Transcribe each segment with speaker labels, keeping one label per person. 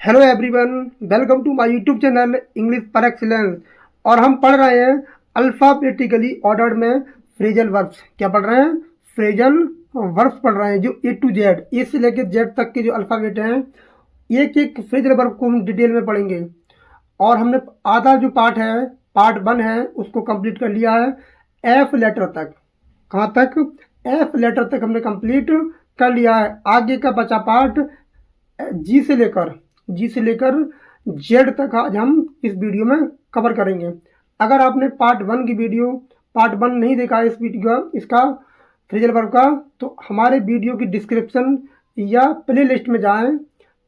Speaker 1: Hello everyone, welcome to my YouTube channel English par excellence. और हम पढ़ रहे हैं अल्फ़ाबेटिकली ऑर्डर में फ्रेजल वर्ब्स। क्या पढ़ रहे हैं? फ्रेजल वर्ब्स पढ़ रहे हैं, जो ए टू जेड, ए से लेकर जेड तक के जो अल्फ़ाबेट हैं, एक एक फ्रेजल वर्ब को हम डिटेल में पढ़ेंगे। और हमने आधा जो पार्ट 1 है, उसको कंप्लीट कर लिया है एफ लेटर तक। कहाँ तक? एफ लेटर तक हमने कंप्लीट कर लिया है। आगे का बचा पार्ट जी से लेकर जेड तक आज हम इस वीडियो में कवर करेंगे। अगर आपने पार्ट वन नहीं देखा है इस वीडियो इसका फ्रेजल वर्ब का, तो हमारे वीडियो की डिस्क्रिप्शन या प्ले लिस्ट में जाएं।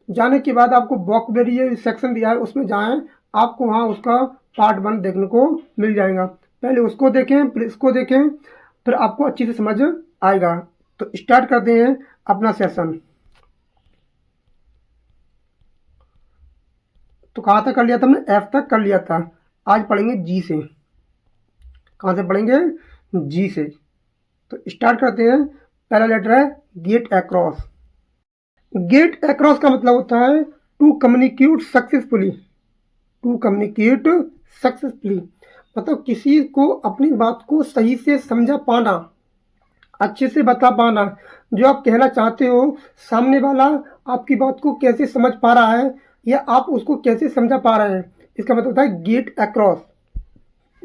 Speaker 1: जाने के बाद आपको वोकैबुलरी सेक्शन दिया है, उसमें जाएं, आपको वहाँ उसका पार्ट 1 देखने को मिल जाएगा। पहले उसको देखें, फिर इसको देखें, फिर आपको अच्छी से समझ आएगा। तो स्टार्ट करते हैं अपना सेशन। तो कहाँ तक कर लिया था हमने? एफ तक कर लिया था। आज पढ़ेंगे जी से। कहाँ से पढ़ेंगे? जी से। तो स्टार्ट करते हैं। पहला लेटर है गेट अक्रॉस। गेट अक्रॉस का मतलब होता है to communicate successfully. To communicate successfully मतलब किसी को अपनी बात को सही से समझा पाना, अच्छे से बता पाना। जो आप कहना चाहते हो, सामने वाला आपकी बात को कैसे समझ पा रहा है या आप उसको कैसे समझा पा रहे हैं, इसका मतलब होता है गेट अक्रॉस।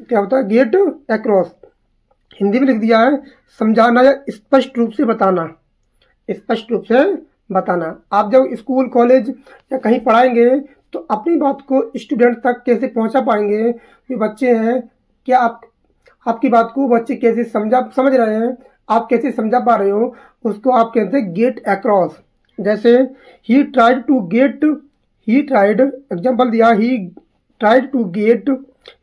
Speaker 1: क्या होता है? Get across. हिंदी में लिख दिया है समझाना या स्पष्ट रूप से बताना। स्पष्ट रूप से बताना। आप जब स्कूल कॉलेज या कहीं पढ़ाएंगे तो अपनी बात को स्टूडेंट तक कैसे पहुंचा पाएंगे? जो बच्चे हैं, क्या आपकी बात को बच्चे कैसे समझ रहे हैं, आप कैसे समझा पा रहे हो, उसको आप कहते हैं गेट अक्रॉस। जैसे ही ट्राइड एग्जाम्पल दिया, he tried to get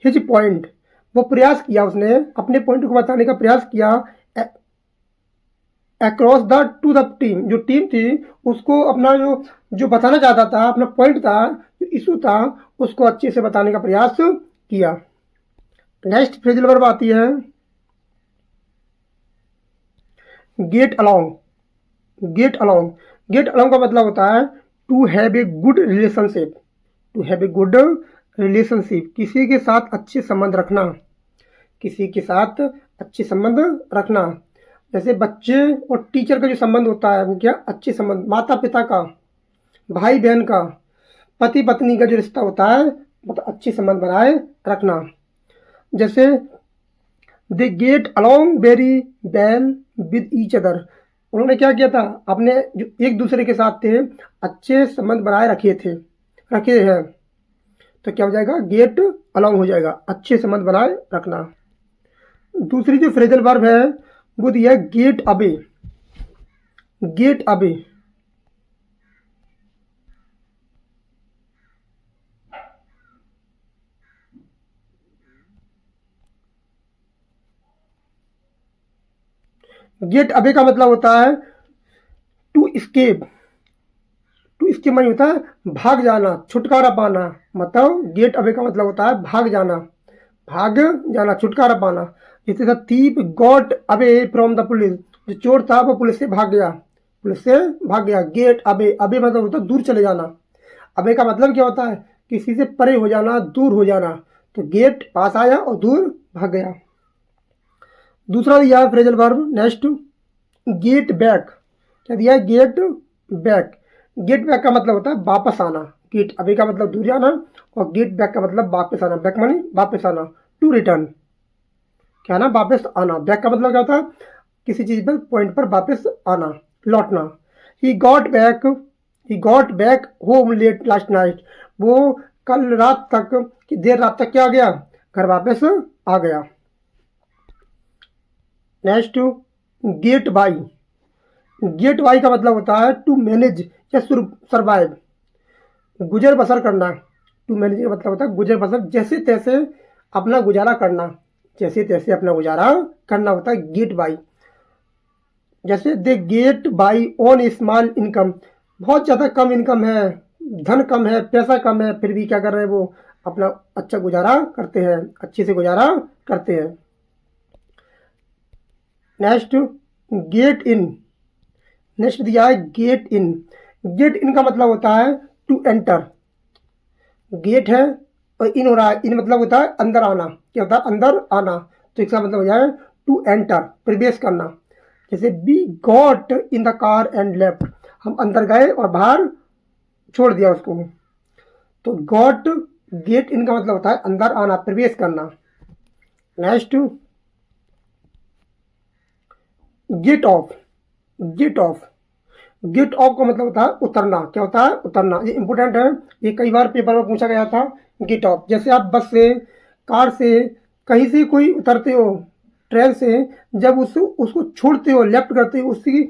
Speaker 1: his point. वो प्रयास किया, उसने अपने पॉइंट को बताने का प्रयास किया across the two the team. जो टीम थी उसको अपना जो बताना चाहता था, अपना पॉइंट था, जो इशू था, उसको अच्छे से बताने का प्रयास किया। नेक्स्ट फ्रेजल वर्ब आती है गेट अलोंग। गेट अलोंग का मतलब होता है to have a good relationship. To have a good relationship किसी के साथ अच्छे संबंध रखना। किसी के साथ अच्छे संबंध रखना। जैसे बच्चे और टीचर का जो संबंध होता है, वो क्या? अच्छे संबंध। माता पिता का, भाई बहन का, पति पत्नी का जो रिश्ता होता है, मतलब अच्छे संबंध बनाए रखना। जैसे they get along very well with each other. उन्होंने क्या किया था? अपने जो एक दूसरे के साथ थे, अच्छे संबंध बनाए रखे हैं। तो क्या हो जाएगा? गेट अलोंग हो जाएगा, अच्छे संबंध बनाए रखना। दूसरी जो फ्रेजल वर्ब है वो दिया है get away. Get away get away का मतलब होता है टू स्केप। टू स्केप मतलब होता है भाग जाना, छुटकारा पाना। मतलब गेट अवे का मतलब होता है भाग जाना, छुटकारा पाना। जैसे the thief got away from the police. जो चोर था वो पुलिस से भाग गया। गेट अवे मतलब होता है दूर चले जाना। अवे का मतलब क्या होता है? किसी से परे हो जाना, दूर हो जाना। तो गेट पास आया और दूर भाग गया। दूसरा दिया है phrasal verb next get back. क्या दिया है? Get back. गेट बैक का मतलब होता है वापस आना। गेट अवे का मतलब दूर जाना, और गेट बैक का मतलब वापस आना। बैक मानी वापस आना, टू रिटर्न। क्या ना? वापस आना। बैक का मतलब क्या होता है? किसी चीज पर, पॉइंट पर वापस आना, लौटना। He got back home late last night. वो कल रात तक, देर रात तक क्या आ गया? घर वापस आ गया। Next get by. Get by का मतलब होता है टू मैनेज या सर्वाइव, गुजर बसर करना। टू मैनेज का मतलब होता है गुजर बसर, जैसे तैसे अपना गुजारा करना। जैसे तैसे अपना गुजारा करना होता है गेट बाई। जैसे they get by on small income. बहुत ज़्यादा कम इनकम है, धन कम है, पैसा कम है, फिर भी क्या कर रहे हैं? वो अपना अच्छा गुजारा करते हैं, अच्छे से गुजारा करते हैं। Next get in. नेक्स्ट दिया है गेट इन। गेट इन का मतलब होता है टू एंटर। गेट है और इन हो रहा है, इन मतलब होता है अंदर आना, क्या होता है अंदर आना, तो इसका मतलब हो जाए टू एंटर, प्रवेश करना। जैसे we got in the car and left, हम अंदर गए और बाहर छोड़ दिया उसको। तो गॉट गेट इन का मतलब होता है अंदर आना, प्रवेश करना। Next get off, get off, get off का मतलब होता है उतरना, क्या होता है उतरना, ये इंपॉर्टेंट है, ये कई बार पेपर में पूछा गया था। गेट ऑफ, जैसे आप बस से, कार से, कहीं से कोई उतरते हो, ट्रेन से, जब उसको छोड़ते हो, लेफ्ट करते हो, उसी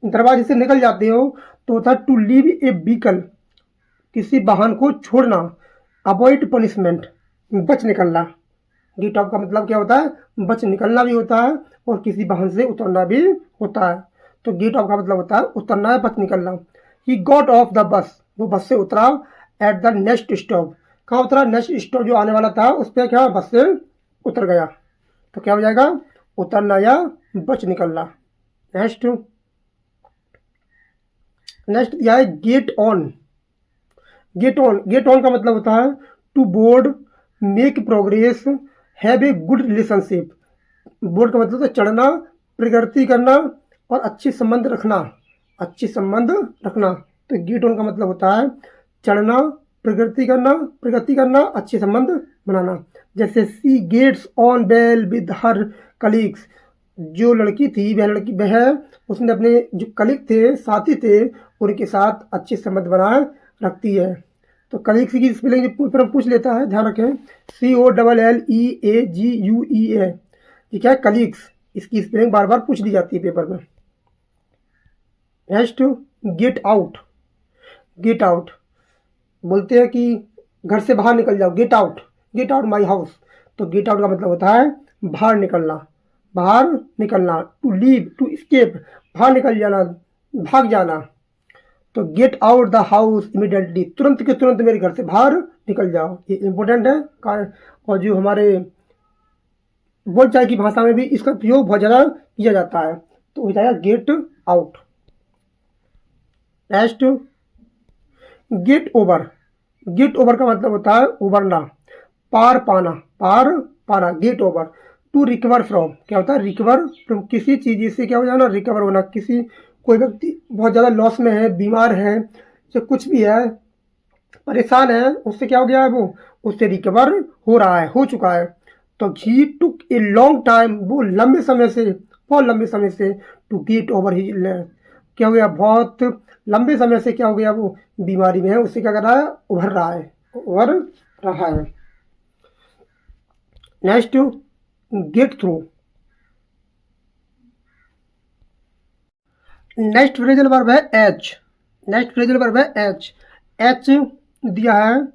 Speaker 1: दरवाजे से निकल जाते हो, तो होता है टू लीव ए व्हीकल, किसी वाहन को छोड़ना। अवॉइड पनिशमेंट, बच निकलना। गेट ऑफ का मतलब क्या होता है बच निकलना भी होता है और किसी वाहन से उतरना भी होता है। तो गेट ऑफ का मतलब होता है उतरना है, बच निकलना। He got off the bus, वो बस से उतरा। एट द नेक्स्ट स्टॉप, कहाँ उतरा, नेक्स्ट स्टॉप जो आने वाला था उस पर क्या बस से उतर गया, तो क्या हो जाएगा उतरना या बच निकलना। नेक्स्ट नेक्स्ट यह है get on. Get on, get on का मतलब होता है to board, make progress, have a good relationship. Board का मतलब होता है चढ़ना, प्रगति करना और अच्छे संबंध रखना, अच्छे संबंध रखना। तो गेट ऑन का मतलब होता है चढ़ना, प्रगति करना, अच्छे संबंध बनाना। जैसे she gets on well with her colleagues, जो लड़की थी वह उसने अपने जो कलीग थे, साथी थे, उनके साथ अच्छे संबंध बनाए रखती है। तो कलीग्स की स्पेलिंग पूछ लेता है, ध्यान रखें, COLLEAGUEA, ये क्या है कलीग्स, इसकी स्पेलिंग बार बार पूछ ली जाती है पेपर में। Next get out, get out बोलते हैं कि घर से बाहर निकल जाओ, get out, get out my house. तो गेट आउट का मतलब होता है बाहर निकलना, बाहर निकलना। टू लीव, टू स्केप, बाहर निकल जाना, भाग जाना। तो get out the house immediately, तुरंत के तुरंत मेरे घर से बाहर निकल जाओ, ये इंपॉर्टेंट है। और जो हमारे बोलचाल की भाषा में भी इसका प्रयोग बहुत ज़्यादा किया जाता है, तो हो जाएगा get out. Next get over, get over का मतलब होता है उबरना, पार पाना, पार पाना। Get over to recover from, क्या होता है रिकवर फ्रॉम, किसी चीज़ से क्या हो जाना रिकवर होना। किसी कोई व्यक्ति बहुत ज़्यादा लॉस में है, बीमार है, जो कुछ भी है, परेशान है, उससे क्या हो गया है वो, उससे रिकवर हो रहा है, हो चुका है। तो ही टुक ए लॉन्ग टाइम, वो लंबे समय से, बहुत लंबे समय से, टू गेट ओवर ही, क्या हो गया बहुत लंबे समय से क्या हो गया वो बीमारी में है, उससे क्या कर रहा है उभर रहा है, उभर रहा है। Next get through, next phrasal verb है एच, नेक्स्ट फ्रेजल वर्ब है एच। एच दिया है,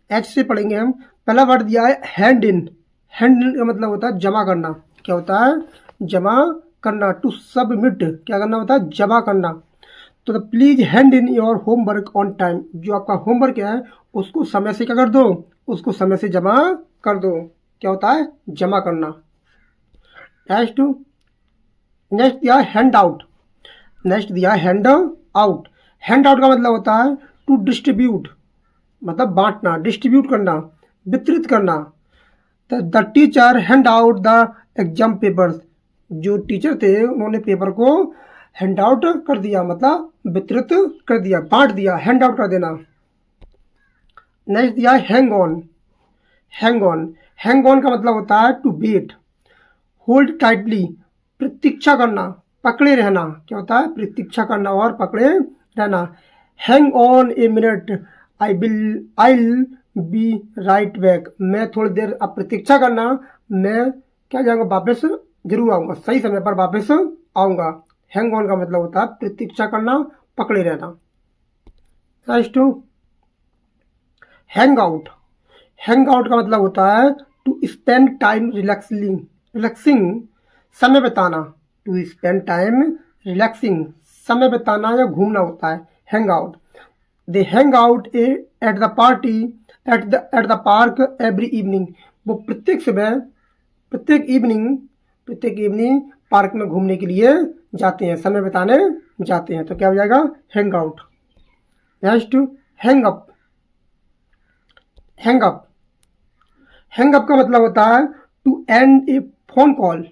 Speaker 1: एच से पढ़ेंगे हम। पहला वर्ड दिया है हैंड इन, हैंड इन का मतलब होता है जमा करना, क्या होता है जमा करना। टू सबमिट, क्या करना होता है जमा करना। तो please hand in your homework on time, जो आपका होमवर्क है उसको समय से क्या कर दो, उसको समय से जमा कर दो, क्या होता है जमा करना। नेक्स्ट नेक्स्ट दिया हैंड आउट, नेक्स्ट दिया हैंड आउट। हैंड आउट का मतलब होता है टू डिस्ट्रीब्यूट, मतलब बांटना, डिस्ट्रीब्यूट करना, वितरित करना। The teacher hand out the exam papers, जो टीचर थे उन्होंने पेपर को हैंड आउट कर दिया, मतलब वितरित कर दिया, बांट दिया, हैंड आउट कर देना। नेक्स्ट दिया hang on, hang on, hang on का मतलब होता है टू वेट, होल्ड टाइटली, प्रतीक्षा करना, पकड़े रहना, क्या होता है प्रतीक्षा करना और पकड़े रहना। Hang on a minute, I be right back, मैं थोड़ी देर, अब प्रतीक्षा करना, मैं क्या जाऊँगा वापस जरूर आऊँगा, सही समय पर वापस आऊँगा। हैंग ऑन का मतलब होता है प्रतीक्षा करना, पकड़े रहना। Next hang out, hang out का मतलब होता है to spend time relaxing, relaxing समय बिताना, टू स्पेंड टाइम रिलैक्सिंग समय बिताना या घूमना होता है hang out. They hang out at the party at the park every evening, वो प्रत्येक सुबह, प्रत्येक इवनिंग पार्क में घूमने के लिए जाते हैं, समय बिताने जाते हैं। तो क्या हो जाएगा hang out. Next hang up, hang up, hang up का मतलब होता है to end a phone call.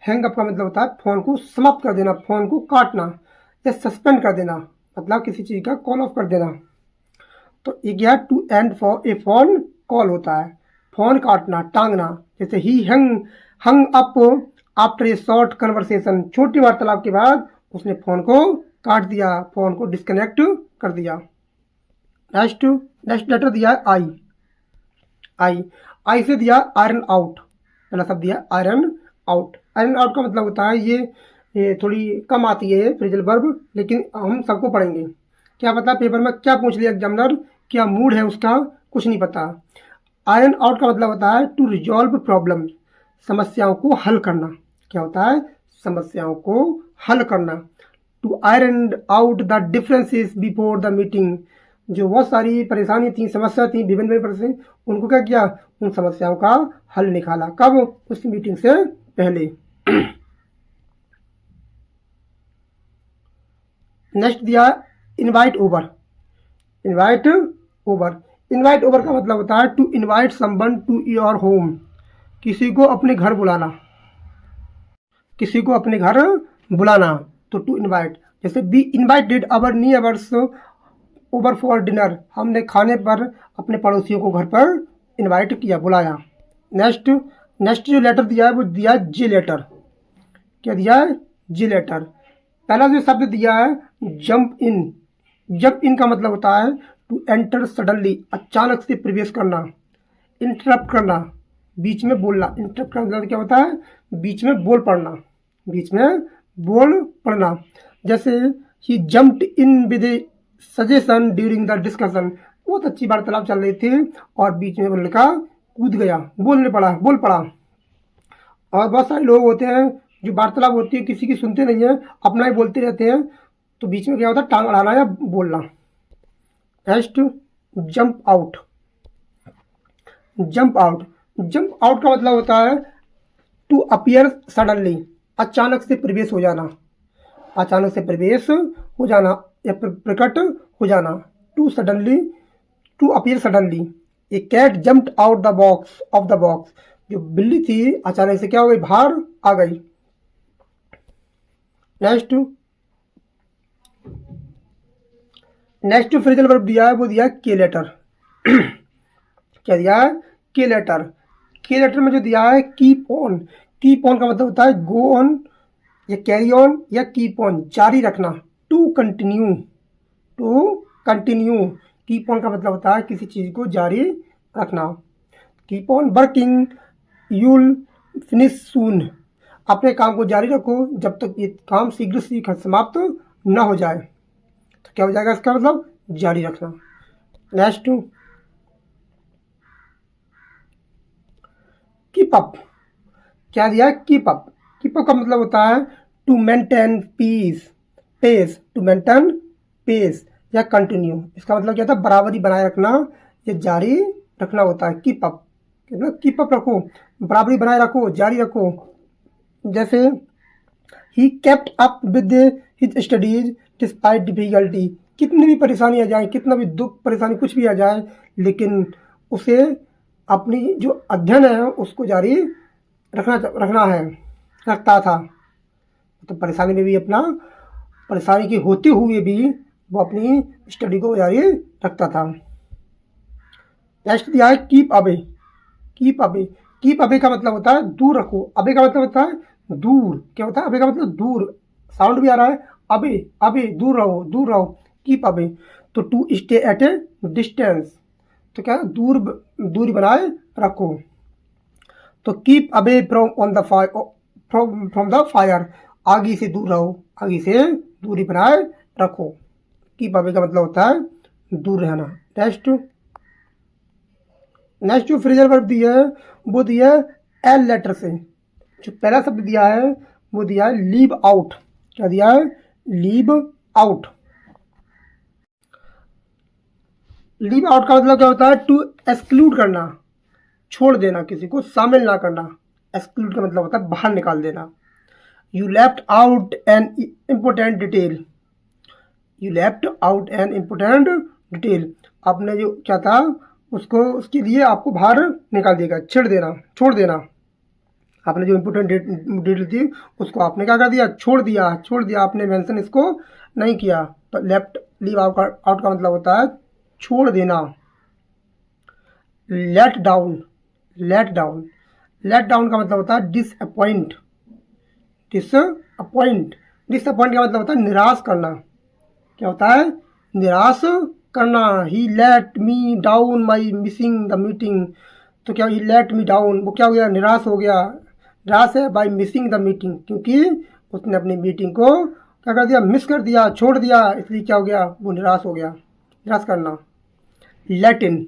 Speaker 1: Hang up का मतलब होता है फ़ोन को समाप्त कर देना, फ़ोन को काटना या सस्पेंड कर देना, मतलब किसी चीज़ का कॉल ऑफ कर देना। तो ये क्या to end for a phone call होता है, फ़ोन काटना, टांगना। जैसे he hung up after a short conversation, छोटी वार्तालाप के बाद उसने फ़ोन को काट दिया, फ़ोन को डिस्कनेक्ट कर दिया। नेक्स्ट नेक्स्ट लेटर दिया है आई। आई से दिया आयरन आउट, पहला शब्द दिया आयरन आउट। आयरन आउट का मतलब होता है ये थोड़ी कम आती है फ्रेजल वर्ब, लेकिन हम सबको पढ़ेंगे। क्या पता पेपर में क्या पूछ लिया एग्जामिनर, क्या मूड है उसका, कुछ नहीं पता। आयरन आउट का मतलब होता है टू रिजॉल्व प्रॉब्लम, समस्याओं को हल करना। क्या होता है? समस्याओं को हल करना। To iron out the differences before the meeting, जो बहुत सारी परेशानी थी, समस्या थी, विभिन्न परेशानी, उनको क्या किया? उन समस्याओं का हल निकाला। कब? उस मीटिंग से पहले। नेक्स्ट दिया invite over. Invite over, invite over का मतलब होता है to invite someone to your home, किसी को अपने घर बुलाना, किसी को अपने घर बुलाना। तो टू इनवाइट, जैसे we invited our neighbours over for dinner, हमने खाने पर अपने पड़ोसियों को घर पर इनवाइट किया, बुलाया। नेक्स्ट जो लेटर दिया है वो दिया जे लेटर। क्या दिया है? जे लेटर। पहला जो शब्द दिया है जंप इन। जंप इन का मतलब होता है टू एंटर सडनली, अचानक से प्रवेश करना। इंटरप्ट करना, बीच में बोलना। इंटरप्ट का मतलब क्या होता है? बीच में बोल पड़ना, बीच में बोल पड़ना। जैसे he jumped in with suggestion during the discussion, बहुत अच्छी वार्तालाप चल रही थी और बीच में वो लड़का कूद गया, बोल पड़ा। और बहुत सारे लोग होते हैं जो वार्तालाप होती है किसी की सुनते नहीं है, अपना ही बोलते रहते हैं, तो बीच में क्या होता है? टांग अड़ाना या बोलना। Next jump out. Jump out, jump out का मतलब होता है टू अपीयर सडनली, अचानक से प्रवेश हो जाना, अचानक से प्रवेश हो जाना या प्रकट हो जाना। To suddenly, to appear suddenly. A cat jumped out the box of the box, जो बिल्ली थी अचानक से क्या हो गई? बाहर आ गई। नेक्स्ट फ्रेजल वर्ब दिया है वो दिया है के लेटर। क्या दिया है? के लेटर। के लेटर में जो दिया है कीप ऑन। कीप ऑन का मतलब होता है गो ऑन या कैरी ऑन या कीप ऑन, जारी रखना। To continue, to continue. Keep on का मतलब होता है किसी चीज़ को जारी रखना। Keep on working you'll finish soon, अपने काम को जारी रखो जब तक ये काम शीघ्र समाप्त न हो जाए। तो क्या हो जाएगा इसका मतलब? जारी रखना। Next keep up. क्या दिया है? Keep up. कीप अप का मतलब होता है to maintain pace, to maintain pace या कंटिन्यू। इसका मतलब क्या था? बराबरी बनाए रखना या जारी रखना होता है कीप अप। कीप अप रखो, बराबरी बनाए रखो, जारी रखो। जैसे he kept up with his studies despite difficulty, कितनी भी परेशानी आ जाए, कितना भी दुख परेशानी कुछ भी आ जाए, लेकिन उसे अपनी जो अध्ययन है उसको जारी रखता था। तो परेशानी में भी अपना, परेशानी की होते हुए भी वो अपनी स्टडी को जारी रखता था। नेक्स्ट दिया है keep away. Keep away, keep away का मतलब होता है दूर रखो। अवे का मतलब होता है दूर। क्या होता है? अवे का मतलब दूर, साउंड भी आ रहा है। अवे, अवे, दूर रहो, दूर रहो। कीप अवे, तो to stay at a distance, तो क्या? दूरी बनाए रखो। तो keep away from the fire, आगी से दूर रहो, आगी से दूरी बनाए रखो। कीप अवे का मतलब होता है दूर रहना। नेक्स्ट जो फ्रेजल वर्ब दिया है वो दिया है एल लेटर से। जो पहला शब्द दिया है वो दिया है लीव आउट। क्या दिया है? Leave out. लीव आउट का मतलब क्या होता है? टू एक्सक्लूड करना, छोड़ देना, किसी को शामिल ना करना। एक्सक्लूड का मतलब होता है बाहर निकाल देना। You left out an important detail. You left out an important detail, आपने जो क्या था उसको उसके लिए आपको बाहर निकाल देगा, छेड़ देना, छोड़ देना। आपने जो इम्पोर्टेंट डिटेल थी उसको आपने क्या कर दिया, छोड़ दिया आपने मेंशन इसको नहीं किया। तो लेफ्ट लीव आउट का मतलब होता है छोड़ देना। लेट डाउन का मतलब होता है डिसअपॉइंट का मतलब होता है निराश करना। क्या होता है, निराश करना। He let me down by missing the meeting. तो क्या, ही लेट मी डाउन, वो क्या हो गया, निराश हो गया। निराश है बाई मिसिंग द मीटिंग, क्योंकि उसने अपनी मीटिंग को क्या कर दिया, मिस कर दिया, छोड़ दिया, इसलिए क्या हो गया, वो निराश हो गया। निराश करना। लैटिन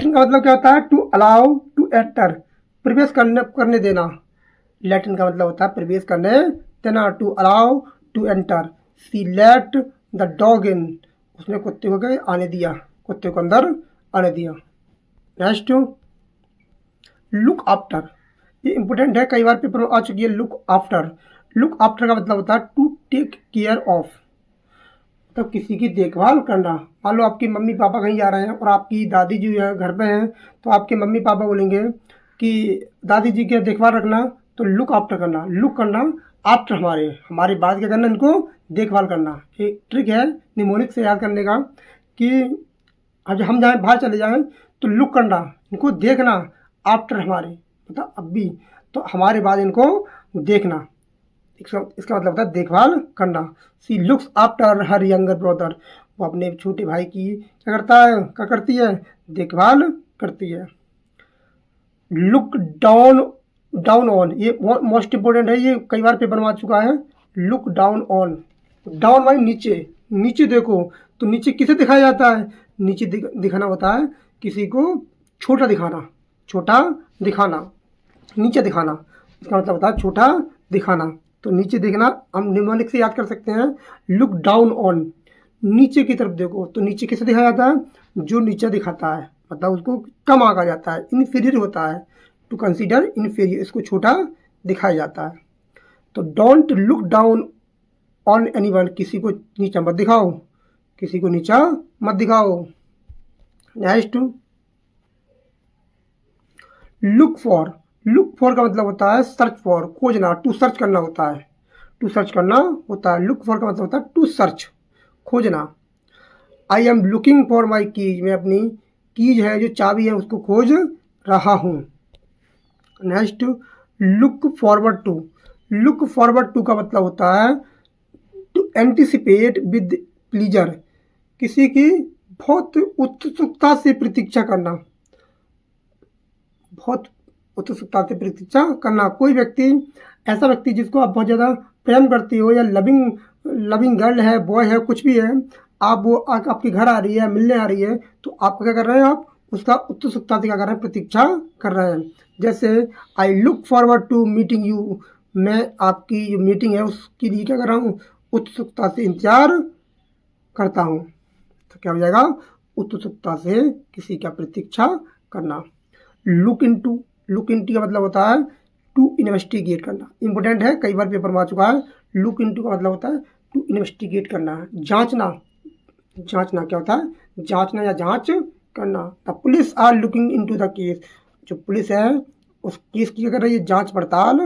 Speaker 1: का मतलब क्या होता है, टू अलाउ टू एंटर, प्रवेश करने देना। लैटिन का मतलब होता है प्रवेश करने देना, to allow to enter. She let the dog in, उसने कुत्ते को आने दिया, कुत्ते को अंदर आने दिया। नेक्स्ट, लुक आफ्टर, ये इंपॉर्टेंट है, कई बार पेपर में आ चुकी है। लुक आफ्टर का मतलब होता है टू टेक केयर ऑफ, तो किसी की देखभाल करना। मान लो आपकी मम्मी पापा कहीं जा रहे हैं और आपकी दादी जी है घर पे हैं, तो आपके मम्मी पापा बोलेंगे कि दादी जी की देखभाल रखना, तो लुक आफ्टर करना, लुक करना आफ्टर, हमारे बाद क्या करना, इनको देखभाल करना। एक ट्रिक है निमोनिक से याद करने का कि आज हम जाएँ बाहर चले जाएँ तो लुक करना, इनको देखना, आफ्टर हमारे मतलब अब भी, तो हमारे बाद इनको देखना, इसका मतलब होता है देखभाल करना। She looks after her younger brother, वो अपने छोटे भाई की क्या करती है, देखभाल करती है। लुक डाउन ऑन, ये मोस्ट इंपॉर्टेंट है, ये कई बार पेपर में आ चुका है। लुक डाउन ऑन, डाउन मानी नीचे देखो, तो नीचे किसे दिखाया जाता है, नीचे दिखाना होता है किसी को छोटा दिखाना, नीचे दिखाना, इसका मतलब होता है छोटा दिखाना। तो नीचे देखना हम निम्नलिखित से याद कर सकते हैं। लुक डाउन ऑन, नीचे की तरफ देखो, तो नीचे किसे दिखाया जाता है, जो नीचे दिखाता है, मतलब उसको कम आंका जाता है, इन्फीरियर होता है, टू कंसीडर इन्फीरियर, इसको छोटा दिखाया जाता है। तो don't look down on anyone, किसी को नीचा मत दिखाओ, नेक्स्ट, लुक फॉर का मतलब होता है सर्च फॉर, खोजना, टू सर्च करना होता है, लुक फॉर का मतलब होता है टू सर्च, खोजना। I am looking for my keys, मैं अपनी कीज है जो चाबी है उसको खोज रहा हूँ। नेक्स्ट, लुक फॉरवर्ड टू का मतलब होता है टू एंटिसिपेट विद प्लीजर, किसी की बहुत उत्सुकता से प्रतीक्षा करना, कोई व्यक्ति, ऐसा व्यक्ति जिसको आप बहुत ज़्यादा प्रेम करती हो, या लविंग गर्ल है, बॉय है, कुछ भी है, आप वो आपके घर आ रही है, मिलने आ रही है, तो आप क्या कर रहे हैं, आप उसका उत्सुकता से क्या कर रहे हैं, प्रतीक्षा कर रहे हैं। जैसे I look forward to meeting you, मैं आपकी जो मीटिंग है उसके लिए क्या कर रहा हूँ, उत्सुकता से इंतजार करता हूँ। तो क्या हो जाएगा, उत्सुकता से किसी का प्रतीक्षा करना। लुक इनटू का मतलब होता है टू इन्वेस्टिगेट करना, इंपॉर्टेंट है, कई बार पेपर में आ चुका है। लुक इनटू का मतलब होता है टू इन्वेस्टिगेट करना, जांचना क्या होता है, जांचना या जांच करना। The police are looking into the case, जो पुलिस है उस केस की कर रही है, जांच पड़ताल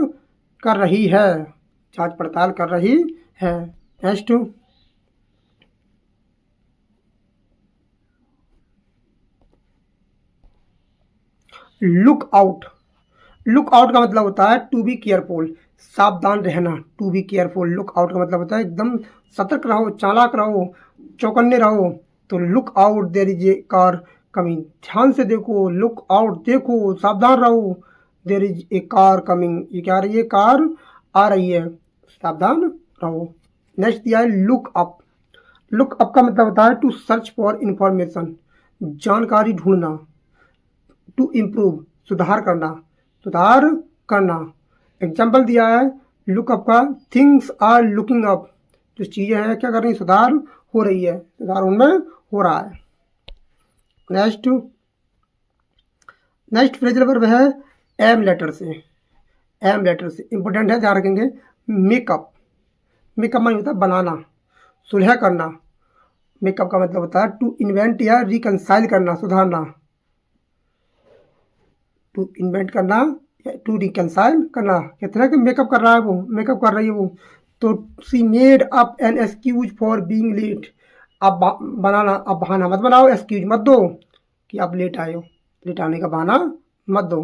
Speaker 1: कर रही है, नेक्स्ट, लुक आउट का मतलब होता है टू बी केयरफुल, सावधान रहना, to be careful. Look out का मतलब होता है एकदम सतर्क रहो, चालाक रहो, चौकन्ने रहो। तो look out there is a car coming, ध्यान से देखो, लुक आउट देखो, सावधान रहो, there is a car coming, ये क्या आ रही है, कार आ रही है, सावधान रहो। नेक्स्ट दिया है लुक अप का मतलब होता है टू सर्च फॉर इंफॉर्मेशन, जानकारी ढूंढना। टू इम्प्रूव, सुधार करना। एग्जाम्पल दिया है लुकअप का, थिंग्स आर लुकिंग अप, जो चीज़ें हैं क्या कर रही, सुधार हो रही है, सुधार उनमें हो रहा है। नेक्स्ट फ्रेजल वर्ब है एम लेटर से, इंपॉर्टेंट है, ध्यान रखेंगे। मेकअप मानी होता है बनाना, सुलह करना। मेकअप का मतलब होता है टू इन्वेंट या रिकनसाइल करना, सुधारना। टू इन्वेंट करना या टू रिकनसाइल करना। कहते हैं कि मेकअप कर रहा है वो, मेकअप कर रही है वो। तो she made up an excuse for being late. अब बनाना, अब बहाना मत बनाओ, एक्सक्यूज मत दो कि आप लेट आए हो, लेट आने का बहाना मत दो।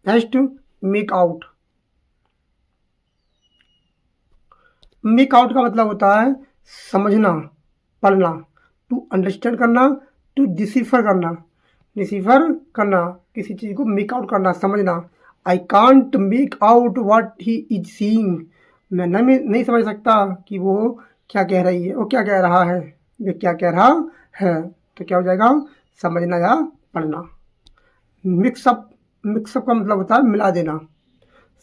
Speaker 1: Next, make out. Make out का मतलब होता है समझना, पढ़ना। टू अंडरस्टैंड करना, टू डिसिफर करना, डिसिफर करना, किसी चीज़ को मेक आउट करना, समझना। I can't make out what he is seeing. मैं नहीं समझ सकता कि वो क्या कह रही है, वो क्या कह रहा है, वे क्या कह रहा है। तो क्या हो जाएगा, समझना या पढ़ना। मिक्सअप, मिक्सअप का मतलब होता है मिला देना,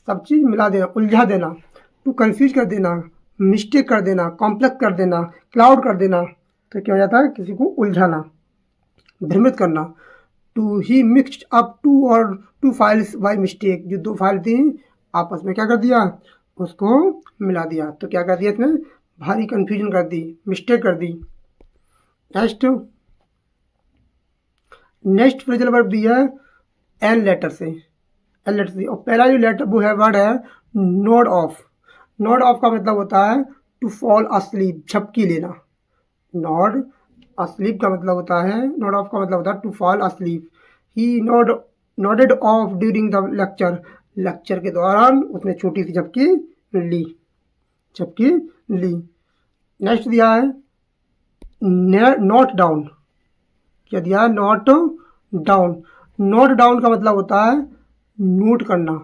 Speaker 1: सब चीज़ मिला देना, उलझा देना। टू कंफ्यूज कर देना, मिस्टेक कर देना, कॉम्प्लेक्स कर देना, क्लाउड कर देना। तो क्या हो जाता है, किसी को उलझाना, भ्रमित करना। To he mixed up two और टू फाइल्स बाय मिस्टेक। जो दो फाइल थी आपस में क्या कर दिया, उसको मिला दिया। तो क्या कर दिया इसने, भारी कंफ्यूजन कर दी, मिस्टेक कर दी। नेक्स्ट, नेक्स्ट फ्रेजल वर्ब दिया है एन लेटर से, एन लेटर से। और पहला जो लेटर वो है वर्ड है नोड ऑफ। नोड ऑफ का मतलब होता है टू फॉल अस्लीप, झपकी लेना। नॉड अस्लीप का मतलब होता है, नोड ऑफ का मतलब होता है to fall asleep. He nodded off during the lecture. Lecture के दौरान उसने छोटी सी झपकी ली, झपकी ली। नेक्स्ट दिया है नोट डाउन। क्या दिया है, नोट डाउन। नोट डाउन का मतलब होता है नोट करना,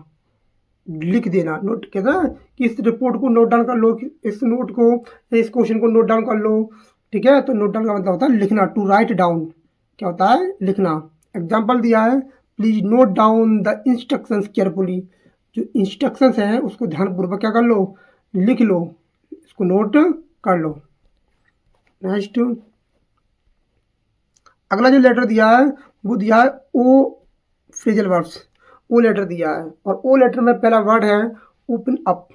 Speaker 1: लिख देना। नोट कहता है कि इस रिपोर्ट को नोट डाउन कर लो, इस नोट को, इस क्वेश्चन को नोट डाउन कर लो। ठीक है, तो नोट डाउन का मतलब होता है लिखना, टू राइट डाउन। क्या होता है, लिखना। एग्जाम्पल दिया है please note down the instructions carefully. जो इंस्ट्रक्शंस हैं उसको ध्यानपूर्वक क्या कर लो, लिख लो, इसको नोट कर लो। नेक्स्ट, अगला जो लेटर दिया है वो दिया है ओ फ्रेजल वर्ब्स। ओ लेटर दिया है और ओ लेटर में पहला वर्ड है ओपन अप।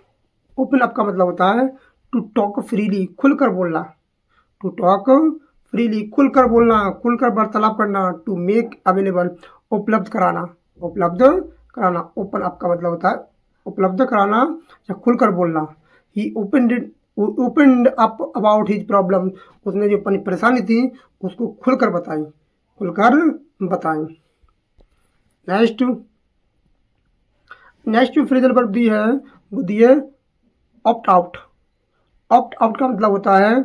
Speaker 1: ओपन अप का मतलब होता है टू टॉक फ्रीली, खुलकर बोलना। टू टॉक फ्रीली, खुलकर बोलना, खुलकर वार्तालाप करना। टू मेक अवेलेबल, उपलब्ध कराना, उपलब्ध कराना। ओपन अप का मतलब होता है उपलब्ध कराना या खुलकर बोलना। He opened up about his problem. उसने जो अपनी परेशानी थी उसको खुलकर बताई, खुलकर बताई। नेक्स्ट, नेक्स्ट जो फ्रेजल वर्ब दी है वो दी है ऑप्ट आउट। ऑप्ट आउट का मतलब होता है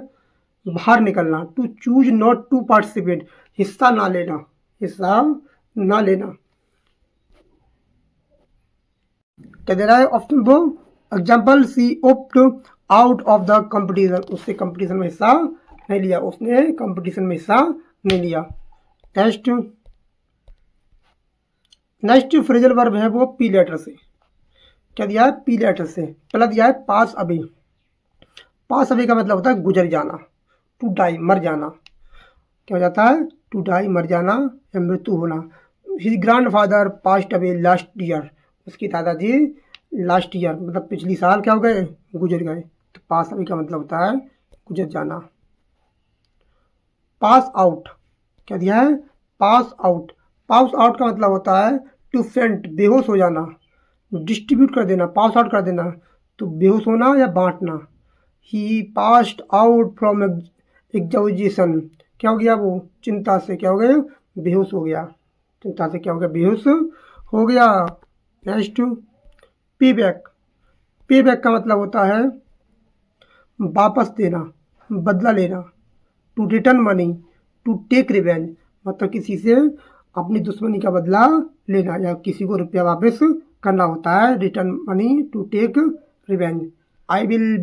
Speaker 1: बाहर निकलना। To choose not to participate, हिस्सा ना लेना, हिस्सा ना लेना। क्या दे रहा है ऑप्शन वो, example she opt out of the competition. उससे कंपटीशन में हिस्सा नहीं लिया, उसने कंपटीशन में हिस्सा नहीं लिया। नेक्स्ट, नेक्स्ट फ्रेजल वर्ब है वो पी लेटर से। क्या दिया है, पी लेटर से। पहला दिया है पास अवे। पास अवे का मतलब होता है गुजर जाना, टू डाई, मर जाना। क्या हो जाता है, टू डाई, मर जाना या मृत्यु होना। His grand father passed away last year. उसके दादाजी लास्ट ईयर मतलब पिछली साल क्या हो गए, गुजर गए। तो पास अवे का मतलब होता है गुजर जाना। पास आउट, क्या दिया है, पास आउट। पास आउट का मतलब होता है टू फेंट, बेहोश हो जाना, डिस्ट्रीब्यूट कर देना, पास आउट कर देना। तो बेहोश होना या बांटना। ही पास्ड आउट फ्रॉम एग्जामिनेशन। क्या हो गया, वो चिंता से क्या हो गया, बेहोश हो गया। चिंता से क्या हो गया, बेहोश हो गया। नेक्स्ट, पे बैक। पे बैक का मतलब होता है वापस देना, बदला लेना। To return money, to take revenge, मतलब किसी से अपनी दुश्मनी का बदला लेना या किसी को रुपया वापस करना होता है return money, to take revenge. I will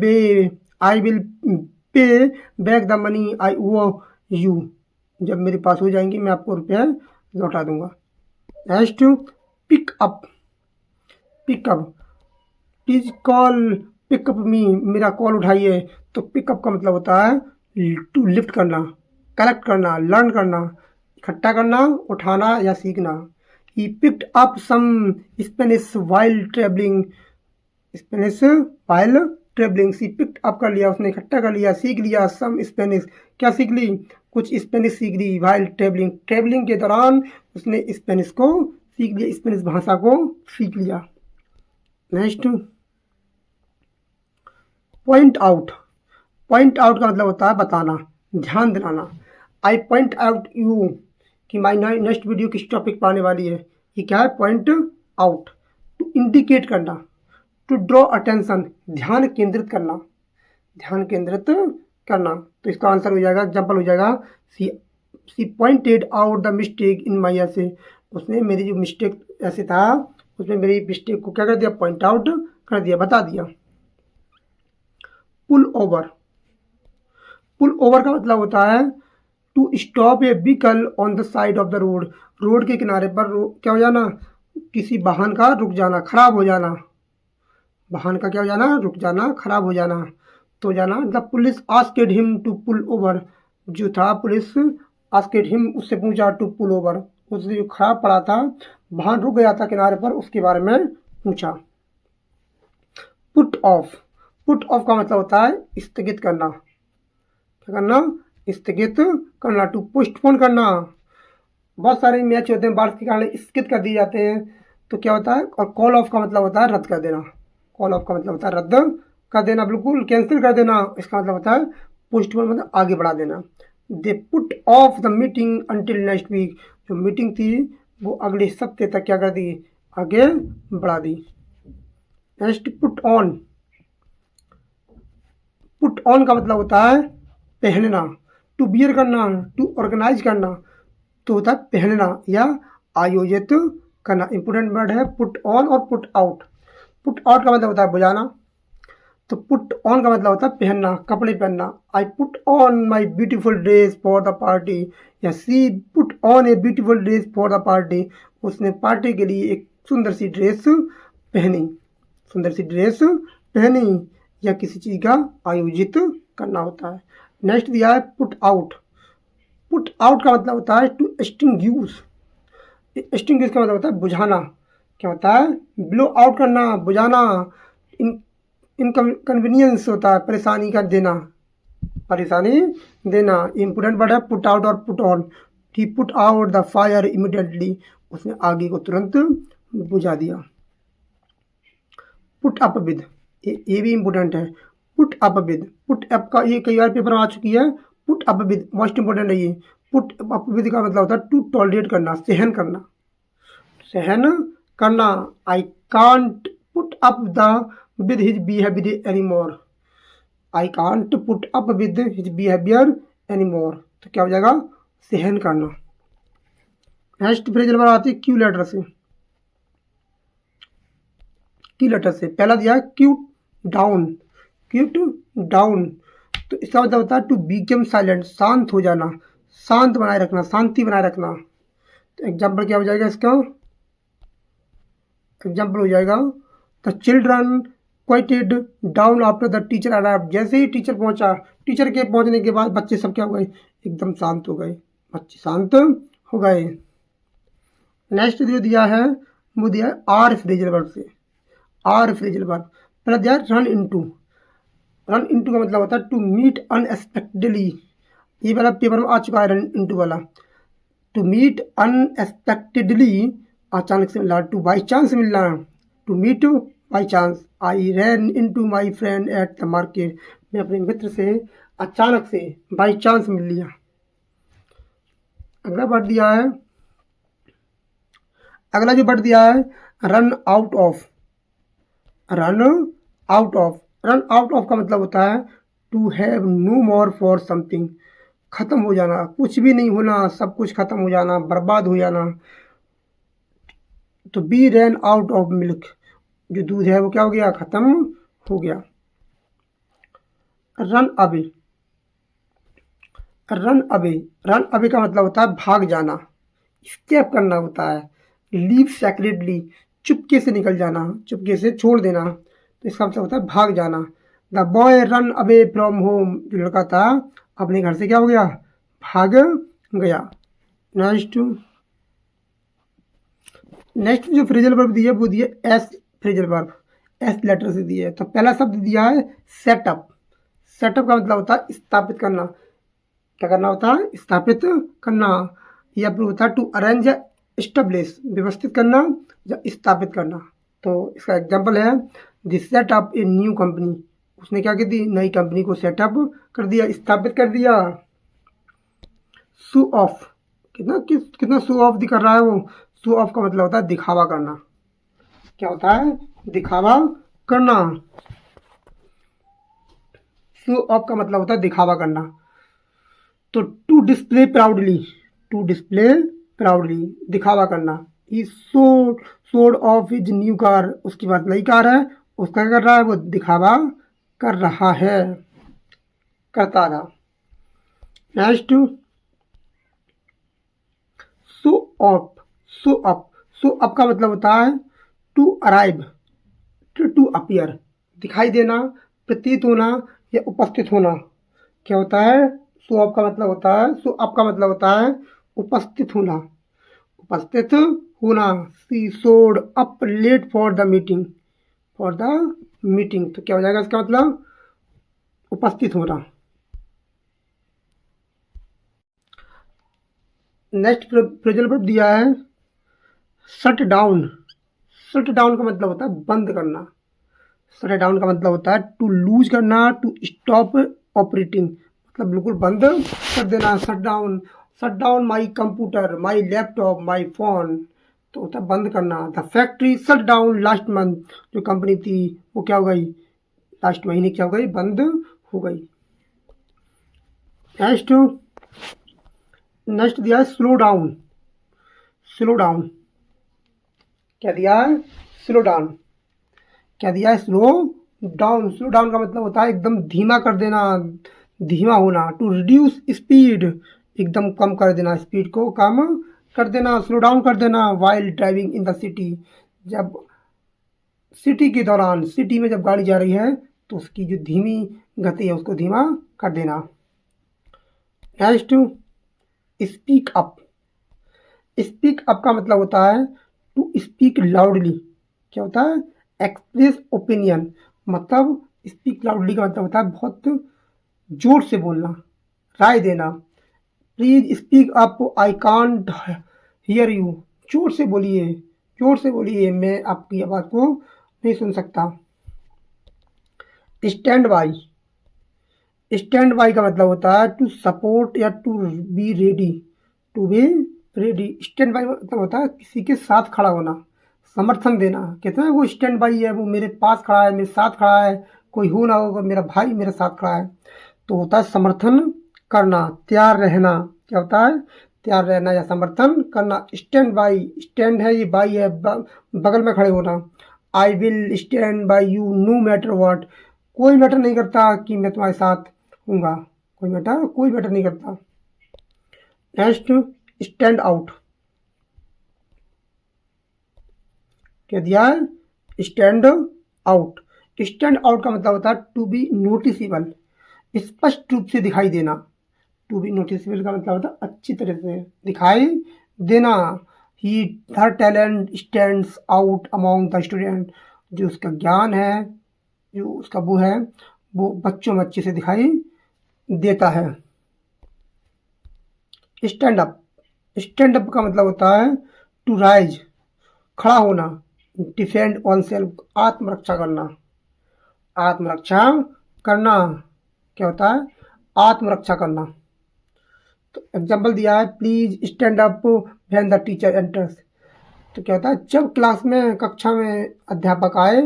Speaker 1: pay back the money I owe you. जब मेरे पास हो जाएंगे मैं आपको रुपया लौटा दूंगा। Next, pick up. Pick up, please call pick up me, मेरा कॉल उठाइए। तो पिकअप का मतलब होता है टू लिफ्ट करना, कलेक्ट करना, लर्न करना, इकट्ठा करना, उठाना या सीखना। He picked up some Spanish while travelling, Spanish while travelling, she picked up कर लिया, उसने इकट्ठा कर लिया, सीख लिया सम स्पेनिश, क्या सीख ली, कुछ स्पेनिश सीख ली, वाइल ट्रेवलिंग, ट्रेवलिंग के दौरान उसने स्पेनिश को सीख लिया, स्पेनिश भाषा को सीख लिया। Next point out, point out का मतलब होता है बताना, ध्यान दिलाना। आई पॉइंट आउट यू कि माई नेक्स्ट वीडियो किस टॉपिक पर आने वाली है, ये क्या है, पॉइंट आउट। टू इंडिकेट करना, टू ड्रॉ अटेंशन, ध्यान केंद्रित करना, ध्यान केंद्रित करना। तो इसका आंसर हो जाएगा, एग्जाम्पल हो जाएगा, she pointed out the mistake in my essay, उसने मेरी जो मिस्टेक ऐसे था उसमें मेरी मिस्टेक को क्या कर दिया, पॉइंट आउट कर दिया, बता दिया। पुल ओवर, पुल ओवर का मतलब होता है to stop a vehicle on the side of the road, road के किनारे पर क्या हो जाना, किसी वाहन का रुक जाना, खराब हो जाना, वाहन का क्या हो जाना, रुक जाना, खराब हो जाना। तो जाना the police asked him to pull over, जो था पुलिस आस्क्ड हिम, उससे पूछा टू पुल ओवर, उससे जो खराब पड़ा था, वाहन रुक गया था किनारे पर, उसके बारे में पूछा। पुट ऑफ, पुट ऑफ का मतलब होता है स्थगित करना, क्या करना, स्थगित करना। टू पोस्टपोन करना, बहुत सारे मैच होते हैं बारिश के कारण स्थगित कर दिए जाते हैं, तो क्या होता है। और कॉल ऑफ का मतलब होता है रद्द कर देना, कॉल ऑफ का मतलब होता है रद्द कर देना, बिल्कुल कैंसिल कर देना, इसका मतलब होता है पोस्टपोन, मतलब आगे बढ़ा देना। They put off the meeting until next week, जो मीटिंग थी वो अगले हफ्ते तक क्या कर दी, आगे बढ़ा दी। Next put on, put on का मतलब होता है पहनना, टू बियर करना, टू ऑर्गेनाइज करना, तो होता है पहनना या आयोजित करना। इंपोर्टेंट वर्ड है पुट ऑन और पुट आउट। पुट आउट का मतलब होता है बुझाना, तो पुट ऑन का मतलब होता है पहनना, कपड़े पहनना। I put on my beautiful dress for the party, या she put on a beautiful dress for the party, उसने पार्टी के लिए एक सुंदर सी ड्रेस पहनी, सुंदर सी ड्रेस पहनी, या किसी चीज़ का आयोजित करना होता है। नेक्स्ट दिया है पुट आउट, पुट आउट का मतलब होता है टू एक्सटिंग्विश, एक्सटिंग्विश का मतलब होता है बुझाना, क्या होता है, ब्लो आउट करना, बुझाना। इनकन्वीनियंस होता है परेशानी का देना, परेशानी देना। इंपोर्टेंट वर्ड है पुट आउट और put on. He put out the fire immediately, उसने आगे को तुरंत बुझा दिया। पुट अप विद, ये भी इम्पोर्टेंट है, put up with, put up का ये कई बार पेपर में आ चुकी है, put up with most important है ये। पुट अप विद का मतलब होता है टू टॉलरेट करना, सहन करना, सहन करना। I can't put up the with his behaviour any more, I can't put up with his behaviour any more, तो क्या हो जाएगा, सहन करना। नेक्स्ट फ्रेजल वर्ब आती है क्यू लेटर से, क्यू लेटर से पहला दिया है क्यूट डाउन, क्यूट डाउन, तो इसका मतलब होता है टू बिकम साइलेंट, शांत हो जाना, शांत बनाए रखना, शांति बनाए रखना। तो एग्जाम्पल क्या हो जाएगा इसका, एग्जाम्पल हो जाएगा the children quieted down after the teacher arrived, जैसे ही टीचर पहुंचा, टीचर के पहुंचने के बाद बच्चे सब क्या हो गए, एकदम शांत हो गए, बच्चे शांत हो गए। नेक्स्ट जो दिया है वो दिया है आर फ्रेजल वर्ब से, आर फ्रेजल वर्ब। पहला दिया रन इनटू, रन इनटू का मतलब होता है टू मीट अनएक्सपेक्टेडली, ये वाला पेपर में आ चुका है रन इनटू वाला। टू मीट अनएक्सपेक्टेडली, अचानक से मिलना, टू बाई चांस मिलना, to meet by chance. I ran into my friend at the market, मैं अपने मित्र से अचानक से बाई चांस मिल लिया। अगला वर्ड दिया है, अगला जो वर्ड दिया है run out of, run out of, run out of का मतलब होता है to have no more for something, खत्म हो जाना, कुछ भी नहीं होना, सब कुछ खत्म हो जाना, बर्बाद हो जाना। तो we ran out of milk, जो दूध है वो क्या हो गया, खत्म हो गया। Run away, run away, run away का मतलब होता है भाग जाना, स्केप करना होता है। लीव सेक्रेटली, चुपके से निकल जाना, चुपके से छोड़ देना, तो इसका मतलब होता है भाग जाना। The boy run away from home, जो लड़का था अपने घर से क्या हो गया, भाग गया। नेक्स्ट, नेक्स्ट जो फ्रेजल वर्ब दिया वो दिया S phrasal verb. S letter से दिया है। तो पहला शब्द दिया है सेटअप। सेटअप का मतलब होता है स्थापित करना। क्या करना होता है? स्थापित करना। या फिर होता है टू अरेंज या एस्टेब्लिश, व्यवस्थित करना या स्थापित करना। तो इसका एग्जांपल है the setup a new company. उसने क्या कर दी? नई कंपनी को सेटअप कर दिया, स्थापित कर दिया। शो ऑफ, कितना शो ऑफ कर रहा है वो। शो ऑफ का मतलब होता है दिखावा करना। क्या होता है? दिखावा करना। शो ऑफ का मतलब होता है दिखावा करना। तो to display proudly, to display proudly, दिखावा करना। He showed off his new car, उसकी बात नई कार है, उसका क्या कर रहा है? वो दिखावा कर रहा है, करता था। Next show off. Show up, show up का मतलब होता है टू अराइव, टू अपीयर, दिखाई देना, प्रतीत होना या उपस्थित होना। क्या होता है? शो अप का मतलब होता है, शो अप का मतलब होता है उपस्थित होना, उपस्थित होना। She showed up late for the meeting, for the meeting. तो क्या हो जाएगा इसका मतलब? उपस्थित होना। नेक्स्ट प्रेजेंट वर्ब दिया है शट डाउन। शट डाउन का मतलब होता है बंद करना। शट डाउन का मतलब होता है टू लूज करना, टू स्टॉप ऑपरेटिंग, मतलब बिल्कुल बंद कर देना। Shut down, shut down my computer, my laptop, my phone. तो होता है बंद करना। The factory shut down last month, जो कंपनी थी वो क्या हो गई? लास्ट महीने क्या हो गई? बंद हो गई। नेक्स्ट नेक्स्ट दिया है स्लो डाउन। स्लो डाउन, क्या दिया है? Slow down. क्या दिया है? Slow down. स्लो डाउन का मतलब होता है एकदम धीमा कर देना, धीमा होना। टू रिड्यूस स्पीड, एकदम कम कर देना, स्पीड को कम कर देना, स्लो डाउन कर देना। While driving in the city, जब सिटी के दौरान, सिटी में जब गाड़ी जा रही है तो उसकी जो धीमी गति है उसको धीमा कर देना। Next speak up. Speak up का मतलब होता है टू स्पीक लाउडली। क्या होता है? एक्सप्रेस ओपिनियन, मतलब स्पीक लाउडली का मतलब होता है बहुत जोर से बोलना, राय देना। Please speak up, I can't hear you. जोर से बोलिए, जोर से बोलिए, मैं आपकी आवाज़ को नहीं सुन सकता। Stand by. स्टैंड बाई का मतलब होता है टू सपोर्ट या to be ready, to be ready. Stand by मतलब होता है किसी के साथ खड़ा होना, समर्थन देना। कहते हैं वो स्टैंड बाई है, वो मेरे पास खड़ा है, मेरे साथ खड़ा है, कोई हो ना हो मेरा भाई मेरे साथ खड़ा है। तो होता है समर्थन करना, तैयार रहना। क्या होता है? तैयार रहना या समर्थन करना। स्टैंड बाई, स्टैंड है, ये बाई है, बगल में खड़े होना। I will stand by you know matter what, कोई मैटर नहीं करता कि मैं तुम्हारे साथ हूँगा, कोई मैटर नहीं करता। Next stand out. क्या दिया है? Stand out. स्टैंड आउट का मतलब होता है टू बी नोटिसेबल, स्पष्ट रूप से दिखाई देना। टू बी नोटिसेबल का मतलब होता है अच्छी तरह से दिखाई देना। He her talent stands out among the student, जो उसका ज्ञान है, जो उसका वो है, वो बच्चों में अच्छे से दिखाई देता है। Stand up. स्टैंड अप का मतलब होता है टू राइज, खड़ा होना। डिफेंड ऑन सेल्फ, आत्मरक्षा करना, आत्मरक्षा करना। क्या होता है? आत्मरक्षा करना। तो एग्जाम्पल दिया है please stand up when the teacher enters. तो क्या होता है? जब क्लास में, कक्षा में अध्यापक आए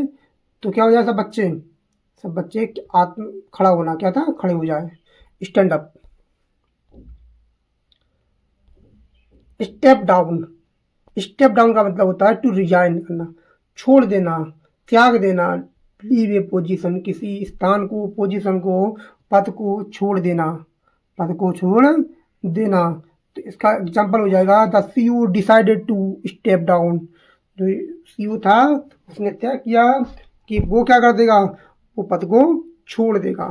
Speaker 1: तो क्या हो जाए? सब बच्चे आत्म खड़ा होना, क्या था? खड़े हो जाए, stand up. Step down. Step down का मतलब होता है टू रिजाइन करना, छोड़ देना, त्याग देना। लीव ए पोजीशन, किसी स्थान को, पोजीशन को, पद को छोड़ देना, पद को छोड़ देना। तो इसका एग्जांपल हो जाएगा the CEO decided to step down. जो सीयू था उसने तय किया कि वो क्या कर देगा? वो पद को छोड़ देगा।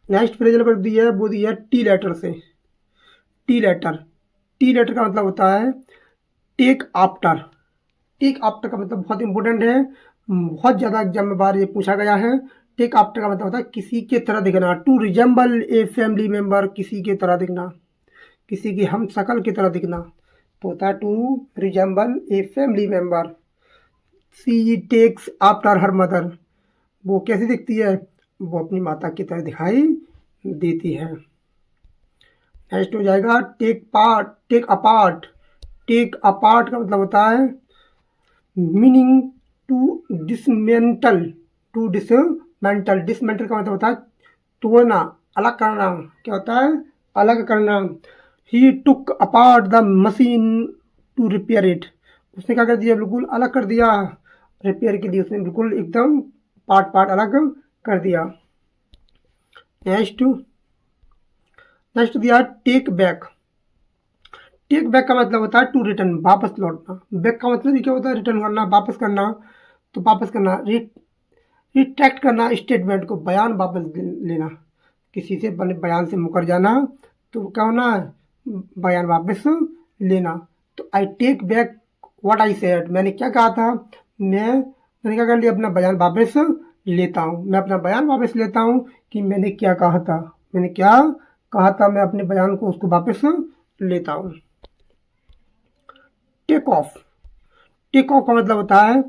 Speaker 1: नेक्स्ट फ्रेजल वर्ब दी है, वो दी है टी लेटर से। टी लेटर, टी लेटर का मतलब होता है टेक आफ्टर। टेक आफ्टर का मतलब बहुत इंपॉर्टेंट है, बहुत ज़्यादा एग्जाम में बार ये पूछा गया है। टेक आफ्टर का मतलब होता है किसी के तरह दिखना, to resemble a family member, किसी की तरह दिखना, किसी की हम शक्ल की तरह दिखना, तो होता है to resemble a family member. She takes after her mother, वो कैसी दिखती है, वो अपनी माता की तरह दिखाई देती है। नेक्स्ट हो जाएगा take part, take apart. Take apart का मतलब होता है meaning to dismantle, to dismantle. Dismantle का मतलब होता है तोड़ना, अलग करना। क्या होता है, अलग करना। He took apart the machine to repair it, उसने क्या कर दिया, बिल्कुल अलग कर दिया। रिपेयर के लिए उसने बिल्कुल एकदम पार्ट पार्ट अलग कर दिया। नेक्स्ट नेक्स्ट दिया टेक बैक। टेक बैक का मतलब होता है टू रिटर्न, वापस लौटना। बैक का मतलब क्या होता है, रिटर्न करना, वापस करना। तो वापस करना, रिट्रैक्ट करना स्टेटमेंट को, बयान वापस लेना। किसी से बयान से मुकर जाना तो क्या होना, बयान वापस लेना। तो I take back what I said, मैंने क्या कहा था, मैंने क्या कर लिया, अपना बयान वापस लेता हूँ। मैं अपना बयान वापस लेता हूँ कि मैंने क्या कहा था, मैंने क्या कहा था, मैं अपने बयान को उसको वापस लेता हूँ। टेक ऑफ, टेक ऑफ का मतलब होता है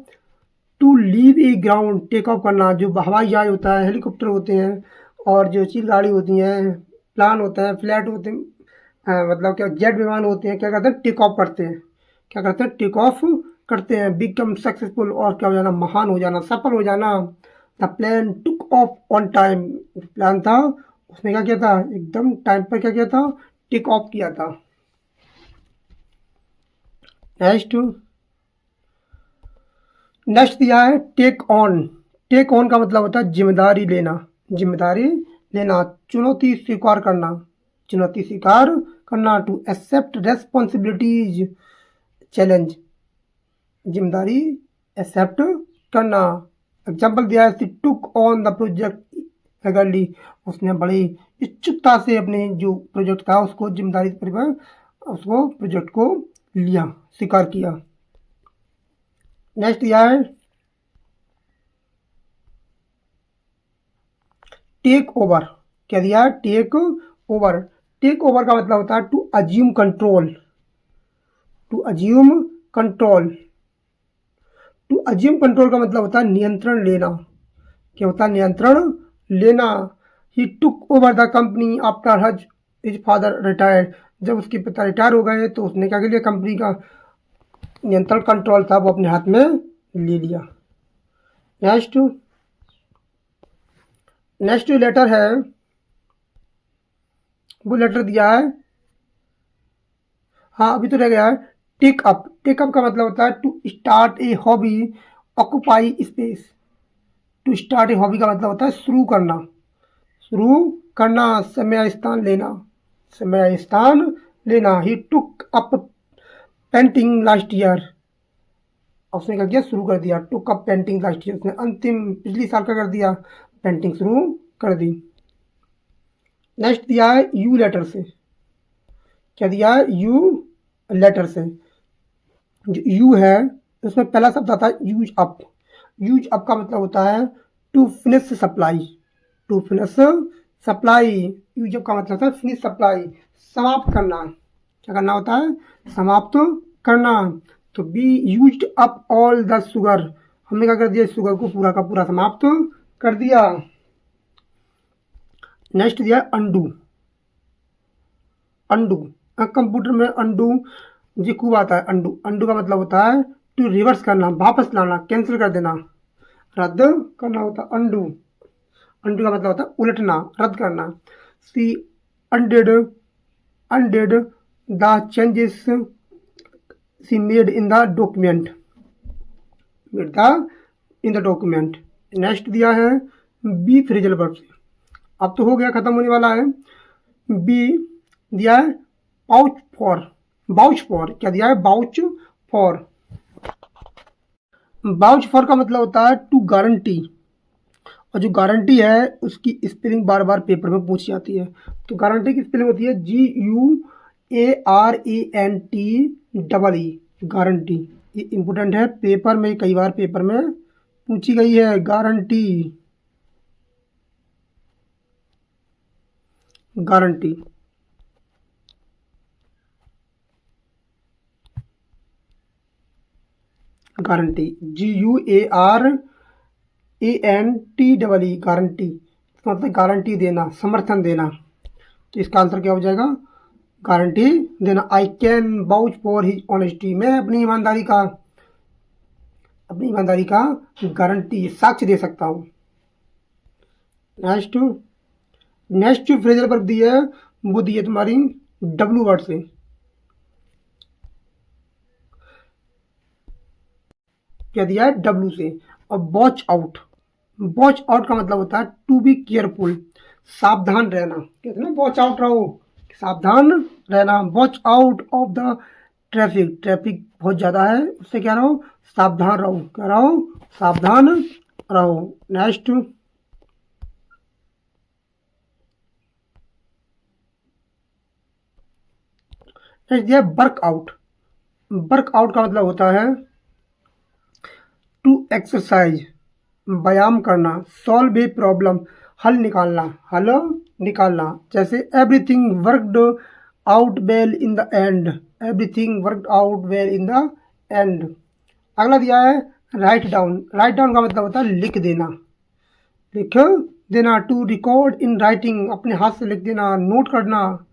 Speaker 1: to leave a ground, take off करना। जो हवाई जहाज होता है, हेलीकॉप्टर होते हैं, और जो चील गाड़ी होती हैं, प्लान होता है, फ्लैट होते हैं, मतलब क्या जेट विमान होते हैं, क्या करते हैं, टेक ऑफ करते हैं। क्या करते हैं, टेक ऑफ करते हैं। बिकम सक्सेसफुल, और क्या हो जाना, महान हो जाना, सफल हो जाना। The plan took off on time, plan था उसने क्या किया था, एकदम टाइम पर क्या किया था, टेक ऑफ किया था। नेक्स्ट नेक्स्ट दिया है टेक ऑन। टेक ऑन का मतलब होता है जिम्मेदारी लेना, जिम्मेदारी लेना, चुनौती स्वीकार करना, चुनौती स्वीकार करना। टू एक्सेप्ट रेस्पॉन्सिबिलिटीज, चैलेंज, जिम्मेदारी एक्सेप्ट करना। एग्जाम्पल दिया है, took on the project eagerly, उसने बड़ी इच्छुकता से अपने जो प्रोजेक्ट था उसको, जिम्मेदारी उसको प्रोजेक्ट को लिया, स्वीकार किया। नेक्स्ट दिया है टेक ओवर। क्या दिया है, टेक ओवर। टेक ओवर का मतलब होता है to assume control, to assume control. To assume control का मतलब होता है नियंत्रण लेना। क्या होता है, नियंत्रण लेना। He took over the company after his father retired, जब उसके पिता रिटायर हो गए तो उसने क्या कर लिया, कंपनी का नियंत्रण, कंट्रोल था वो अपने हाथ में ले लिया। नेक्स्ट नेक्स्ट लेटर है, वो लेटर दिया है, हाँ अभी तो रह गया है टेक अप। टेक अप का मतलब होता है to start a hobby, occupy space. To start a hobby का मतलब होता है शुरू करना, शुरू करना, समय स्थान लेना, समय स्थान लेना। He took up painting last year, उसने क्या किया, शुरू कर दिया। Took up painting last year, उसने अंतिम पिछली साल का कर दिया, पेंटिंग शुरू कर दी। नेक्स्ट दिया है यू लेटर से। क्या दिया है, यू लेटर से। जो यू है उसमें पहला शब्द आता है यूज अप। यूज अप का मतलब होता है to finish supply, to finish supply. Use up का मतलब होता है फिनिश सप्लाई, समाप्त करना। क्या करना होता है, समाप्त करना। तो be used up all the sugar, हमने क्या कर दिया, शुगर को पूरा का पूरा समाप्त कर दिया। नेक्स्ट दिया अंडू। अंडू कंप्यूटर में अंडू जी खूब आता है। अंडू, अंडू का मतलब होता है टू रिवर्स करना, वापस लाना, कैंसिल कर देना, रद्द करना होता है अंडू। अंडू का मतलब होता है उलटना, रद्द करना। She undid, undid the changes she made in the document, made the in the document. Next दिया है बी फ्रेजल वर्ब से, अब तो हो गया, खत्म होने वाला है। बी दिया है पाउच फॉर, बाउच फॉर। क्या दिया है, बाउच फॉर। बाउच फॉर का मतलब होता है टू गारंटी, और जो गारंटी है उसकी स्पेलिंग बार बार पेपर में पूछी जाती है। तो गारंटी की स्पेलिंग होती है GUARANTEE, गारंटी। ये इम्पोर्टेंट है, पेपर में कई बार पेपर में पूछी गई है guarantee, guarantee guarantee GUARANTEE, guarantee मतलब गारंटी देना, समर्थन देना। तो इसका आंसर क्या हो जाएगा? गारंटी देना। I can vouch for his honesty, मैं अपनी ईमानदारी का गारंटी, साक्ष्य दे सकता हूँ। नेक्स्ट फ्रेजल वर्ब दी है, वो दी है तुम्हारी W वर्ड से। क्या दिया है? W से। और वॉच आउट, वॉच आउट का मतलब होता है टू बी केयरफुल, सावधान रहना। कहते हैं ना वॉच आउट रहो, सावधान रहना। Watch out of the traffic, traffic बहुत ज़्यादा है, उससे क्या रहो? सावधान रहो। क्या रहो? सावधान रहो। नेक्स्ट दिया वर्कआउट। वर्कआउट का मतलब होता है टू एक्सरसाइज, व्यायाम करना। सॉल्व ए प्रॉब्लम, हल निकालना। जैसे everything worked out well in the end, everything worked out well in the end. अगला दिया है राइट डाउन। राइट डाउन का मतलब होता है लिख देना। टू रिकॉर्ड इन राइटिंग, अपने हाथ से लिख देना, नोट करना।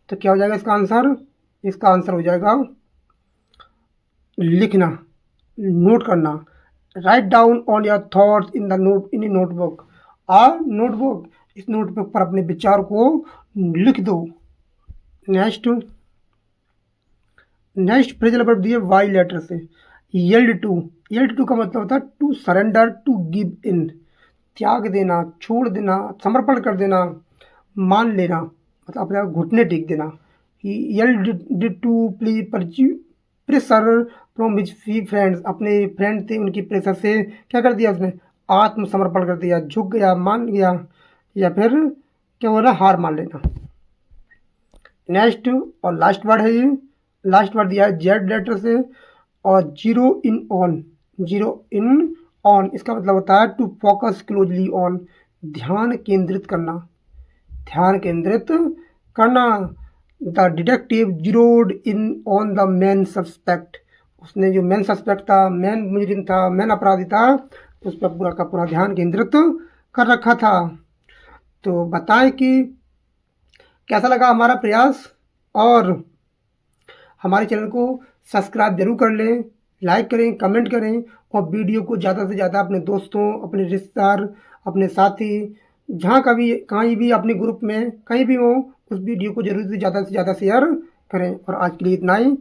Speaker 1: तो क्या हो जाएगा इसका आंसर? इसका आंसर हो जाएगा लिखना, नोट करना। Write down on your thoughts in a notebook. Notebook, इस नोटबुक पर अपने विचार को लिख दो। नेक्स्ट फ्रेजल वर्ब दिए वाई लेटर से। यील्ड टू का मतलब होता है to surrender, to give in, त्याग देना, छोड़ देना, समर्पण कर देना, मान लेना, मतलब अपने घुटने टेक देना। Yield to pressure from his friends, अपने फ्रेंड थे उनकी प्रेशर से क्या कर दिया उसने? आत्मसमर्पण कर दिया, झुक गया, मान गया, या फिर क्या बोला? हार मान लेना। नेक्स्ट और लास्ट वर्ड है ये, लास्ट वर्ड दिया है जेड लेटर से और जीरो इन ऑन। इसका मतलब होता है टू फोकस क्लोजली ऑन, ध्यान केंद्रित करना। The detective zeroed in on the main suspect, उसने जो मेन सस्पेक्ट था, मेन मुजरिम था, मेन अपराधी था, उस पर पूरा का पूरा ध्यान केंद्रित कर रखा था। तो बताएं कि कैसा लगा हमारा प्रयास, और हमारे चैनल को सब्सक्राइब जरूर कर लें, लाइक करें, कमेंट करें, और वीडियो को ज़्यादा से ज़्यादा अपने दोस्तों, अपने रिश्तेदार, अपने साथी, जहाँ कहीं भी अपने ग्रुप में कहीं भी हो, उस वीडियो को जरूर से ज़्यादा शेयर करें। और आज के लिए इतना ही।